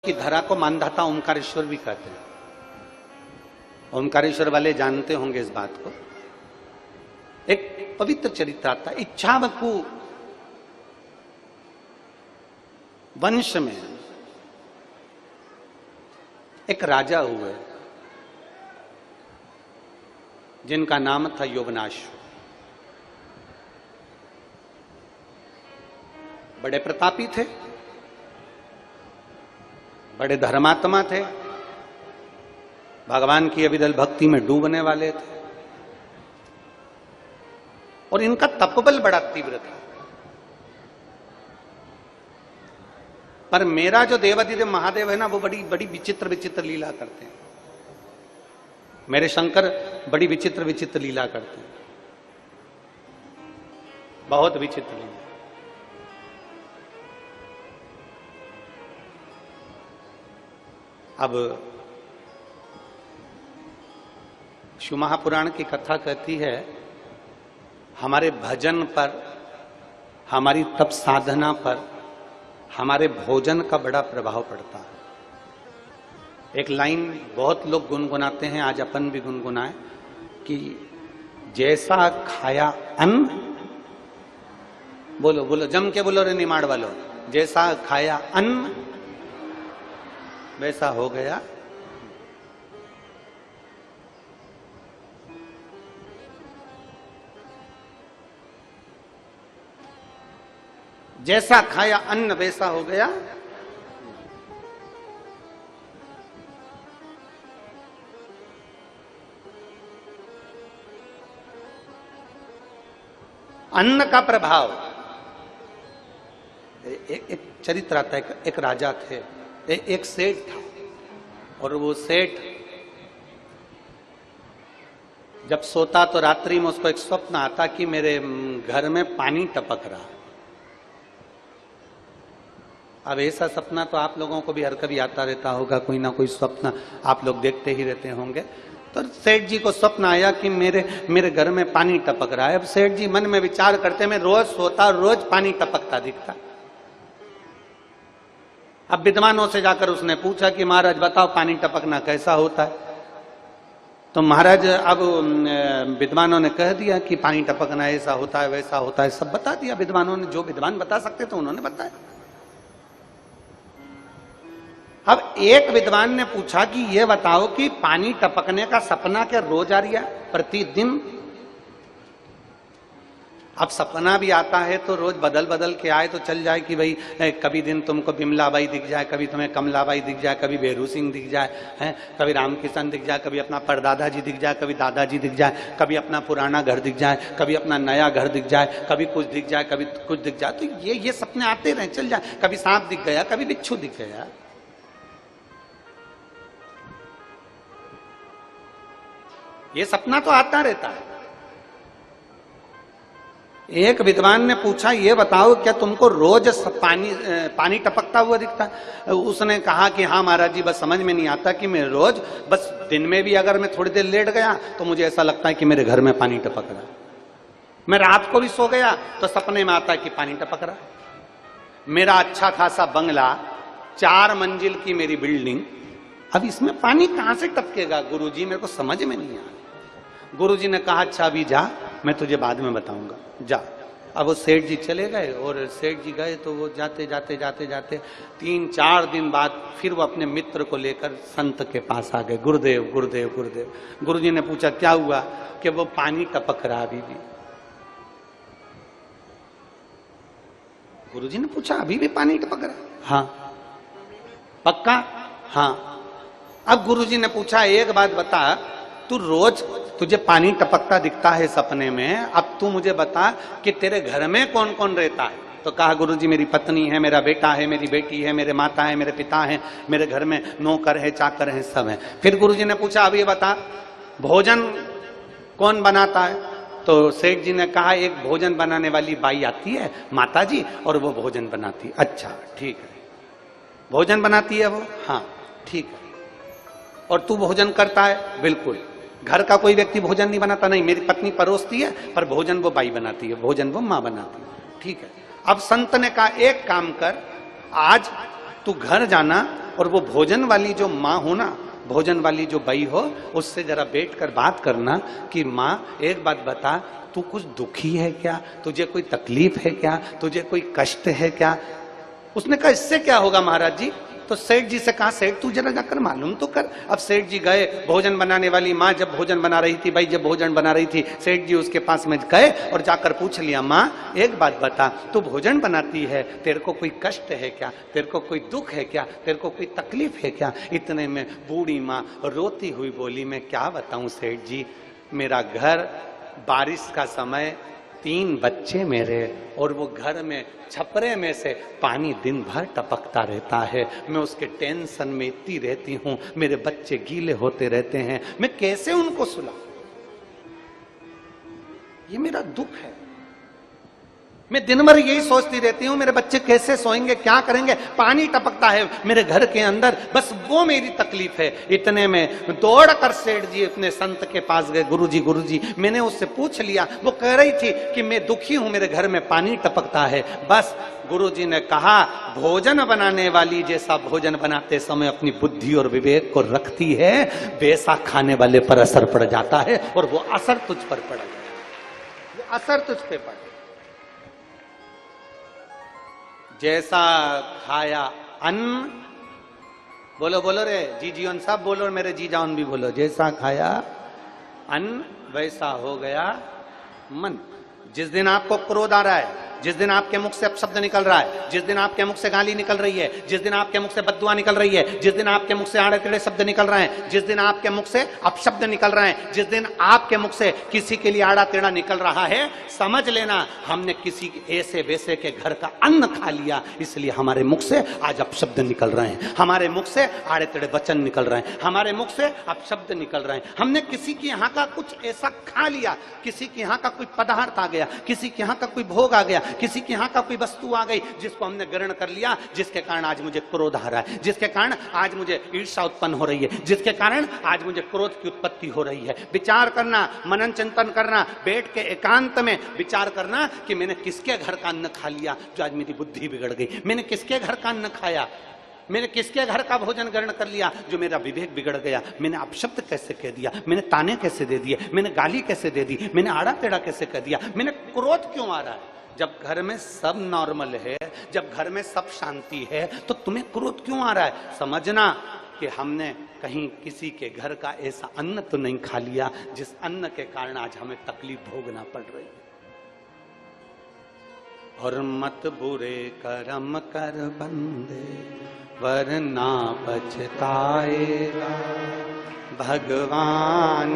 की धरा को मानधाता ओमकारेश्वर भी कहते हैं। ओमकारेश्वर वाले जानते होंगे इस बात को। एक पवित्र चरित्र आता, इच्छावकु वंश में एक राजा हुए जिनका नाम था योगनाश्व। बड़े प्रतापी थे, बड़े धर्मात्मा थे, भगवान की अविरल भक्ति में डूबने वाले थे और इनका तपबल बड़ा तीव्र था। पर मेरा जो देवाधिदेव महादेव है ना, वो बड़ी बड़ी विचित्र विचित्र लीला करते हैं। मेरे शंकर बड़ी विचित्र विचित्र लीला करते हैं, बहुत विचित्र लीला। अब शिव महापुराण की कथा कहती है, हमारे भजन पर, हमारी तप साधना पर, हमारे भोजन का बड़ा प्रभाव पड़ता है। एक लाइन बहुत लोग गुनगुनाते हैं, आज अपन भी गुनगुनाए कि जैसा खाया अन्न, बोलो बोलो जम के बोलो रे निमाड़ वालो, जैसा खाया अन्न वैसा हो गया। जैसा खाया अन्न वैसा हो गया। अन्न का प्रभाव। एक चरित्र आता है, एक राजा थे, एक सेठ था, और वो सेठ जब सोता तो रात्रि में उसको एक स्वप्न आता कि मेरे घर में पानी टपक रहा। अब ऐसा सपना तो आप लोगों को भी हर कभी आता रहता होगा, कोई ना कोई स्वप्न आप लोग देखते ही रहते होंगे। तो सेठ जी को स्वप्न आया कि मेरे घर में पानी टपक रहा है। अब सेठ जी मन में विचार करते, मैं रोज सोता, रोज पानी टपकता दिखता। अब विद्वानों से जाकर उसने पूछा कि महाराज बताओ पानी टपकना कैसा होता है। तो महाराज अब विद्वानों ने कह दिया कि पानी टपकना ऐसा होता है वैसा होता है, सब बता दिया विद्वानों ने, जो विद्वान बता सकते थे उन्होंने बताया। अब एक विद्वान ने पूछा कि यह बताओ कि पानी टपकने का सपना क्या रोज आ रहा है, प्रतिदिन? अब सपना भी आता है तो रोज बदल बदल के आए तो चल जाए कि भाई कभी दिन तुमको बिमलाबाई दिख जाए, कभी तुम्हें कमलाबाई दिख जाए, कभी बेरू सिंह दिख जाए, हैं, कभी रामकिशन दिख जाए, कभी अपना परदादा जी दिख जाए, कभी दादाजी दिख जाए, कभी अपना पुराना घर दिख जाए, कभी अपना नया घर दिख जाए, कभी कुछ दिख जाए, कभी कुछ दिख जाए। तो ये सपने आते रहे, चल जाए। कभी सांप दिख गया, कभी बिच्छू दिख गया। ये सपना तो आता रहता है। एक विद्वान ने पूछा, ये बताओ क्या तुमको रोज पानी टपकता हुआ दिखता है? उसने कहा कि हाँ महाराज जी, बस समझ में नहीं आता कि मैं रोज, बस दिन में भी अगर मैं थोड़ी देर लेट गया तो मुझे ऐसा लगता है कि मेरे घर में पानी टपक रहा है। मैं रात को भी सो गया तो सपने में आता है कि पानी टपक रहा है। मेरा अच्छा खासा बंगला, 4 मंजिल की मेरी बिल्डिंग, अब इसमें पानी कहां से टपकेगा गुरुजी, मेरे को समझ में नहीं आया। गुरुजी ने कहा अच्छा अभी जा, मैं तुझे बाद में बताऊंगा, जा। अब वो सेठ जी चले गए और सेठ जी गए तो वो जाते जाते जाते जाते 3-4 दिन बाद फिर वो अपने मित्र को लेकर संत के पास आ गए। गुरुदेव गुरुदेव गुरुदेव। गुरुजी ने पूछा क्या हुआ? कि वो पानी टपक रहा अभी भी। गुरुजी ने पूछा अभी भी पानी टपक रहा? हाँ। पक्का? हाँ। अब गुरुजी ने पूछा एक बात बता, तू रोज तुझे पानी टपकता दिखता है सपने में, अब तू मुझे बता कि तेरे घर में कौन कौन रहता है? तो कहा गुरुजी मेरी पत्नी है, मेरा बेटा है, मेरी बेटी है, मेरे माता है, मेरे पिता है, मेरे घर में नौकर है, चाकर है, सब है। फिर गुरुजी ने पूछा अब ये बता भोजन कौन बनाता है? तो सेठ जी ने कहा एक भोजन बनाने वाली बाई आती है माता जी, और वो भोजन बनाती है। अच्छा ठीक है, भोजन बनाती है वो? हाँ ठीक है। और तू भोजन करता है? बिल्कुल। घर का कोई व्यक्ति भोजन नहीं बनाता? नहीं, मेरी पत्नी परोसती है, पर भोजन वो बाई बनाती है, भोजन वो मां बनाती है। ठीक है। अब संत ने कहा एक काम कर, आज तू घर जाना और वो भोजन वाली जो माँ हो ना, भोजन वाली जो बई हो, उससे जरा बैठकर बात करना कि माँ एक बात बता, तू कुछ दुखी है क्या, तुझे कोई तकलीफ है क्या, तुझे कोई कष्ट है क्या। उसने कहा इससे क्या होगा महाराज जी। तो सेठ जी से कहा सेठ तू जरा जाकर मालूम तो कर। अब सेठ जी गए, भोजन बनाने वाली माँ जब भोजन बना रही थी, भाई जब भोजन बना रही थी, सेठ जी उसके पास में गए और जाकर पूछ लिया, माँ एक बात बता, तू भोजन बनाती है, तेरे को कोई कष्ट है क्या, तेरे को कोई दुख है क्या, तेरे को कोई तकलीफ है क्या। इतने में बूढ़ी माँ रोती हुई बोली, मैं क्या बताऊं सेठ जी, मेरा घर, बारिश का समय, 3 बच्चे मेरे, और वो घर में छपरे में से पानी दिन भर टपकता रहता है, मैं उसके टेंशन में इतनी रहती हूं, मेरे बच्चे गीले होते रहते हैं, मैं कैसे उनको सुलाऊं, ये मेरा दुख है। मैं दिन भर यही सोचती रहती हूं मेरे बच्चे कैसे सोएंगे, क्या करेंगे, पानी टपकता है मेरे घर के अंदर, बस वो मेरी तकलीफ है। इतने में दौड़ कर सेठ जी अपने संत के पास गए, गुरुजी मैंने उससे पूछ लिया, वो कह रही थी कि मैं दुखी हूं, मेरे घर में पानी टपकता है। बस गुरुजी ने कहा, भोजन बनाने वाली जैसा भोजन बनाते समय अपनी बुद्धि और विवेक को रखती है, वैसा खाने वाले पर असर पड़ जाता है, और वो असर तुझ पर पड़ गया, वो असर तुझ पे पड़। जैसा खाया अन्न, बोलो बोलो रे जी जीवन सब बोलो, मेरे जी जान भी बोलो, जैसा खाया अन्न वैसा हो गया मन। जिस दिन आपको क्रोध आ रहा है, जिस दिन आपके मुख से अपशब्द निकल रहा है, जिस दिन आपके मुख से गाली निकल रही है, जिस दिन आपके मुख से बद्दुआ निकल रही है, जिस दिन आपके मुख से आड़े टेढ़े शब्द निकल रहे हैं, जिस दिन आपके मुख से अपशब्द निकल रहे हैं, जिस दिन आपके मुख से किसी के लिए आड़ा टेढ़ा निकल रहा है, समझ लेना हमने किसी ऐसे वैसे के घर का अन्न खा लिया, इसलिए हमारे मुख से आज अपशब्द निकल रहे हैं, हमारे मुख से आड़े टेढ़े वचन निकल रहे हैं, हमारे मुख से अपशब्द निकल रहे हैं। हमने किसी के यहाँ का कुछ ऐसा खा लिया, किसी के यहाँ का कोई पदार्थ आ गया, किसी के यहाँ का कोई भोग आ गया, किसी के यहाँ का कोई वस्तु आ गई जिसको हमने ग्रहण कर लिया, जिसके कारण आज मुझे क्रोध आ रहा है, जिसके कारण आज मुझे ईर्ष्या उत्पन्न हो रही है, जिसके कारण आज मुझे क्रोध की उत्पत्ति हो रही है। विचार करना, मनन चिंतन करना, बैठ के एकांत में विचार करना कि मैंने किसके घर का अन्न खा लिया जो आज मेरी बुद्धि बिगड़ गई, मैंने किसके घर का अन्न खाया, मैंने किसके घर का भोजन ग्रहण कर लिया जो मेरा विवेक बिगड़ गया, मैंने अपशब्द कैसे कह दिया, मैंने ताने कैसे दे दिए, मैंने गाली कैसे दे दी, मैंने आड़ा टेढ़ा कैसे कह दिया, मैंने क्रोध क्यों आ रहा है। जब घर में सब नॉर्मल है, जब घर में सब शांति है, तो तुम्हें क्रोध क्यों आ रहा है। समझना कि हमने कहीं किसी के घर का ऐसा अन्न तो नहीं खा लिया जिस अन्न के कारण आज हमें तकलीफ भोगना पड़ रही है। और मत बुरे कर्म कर बंदे वरना पछताएगा, भगवान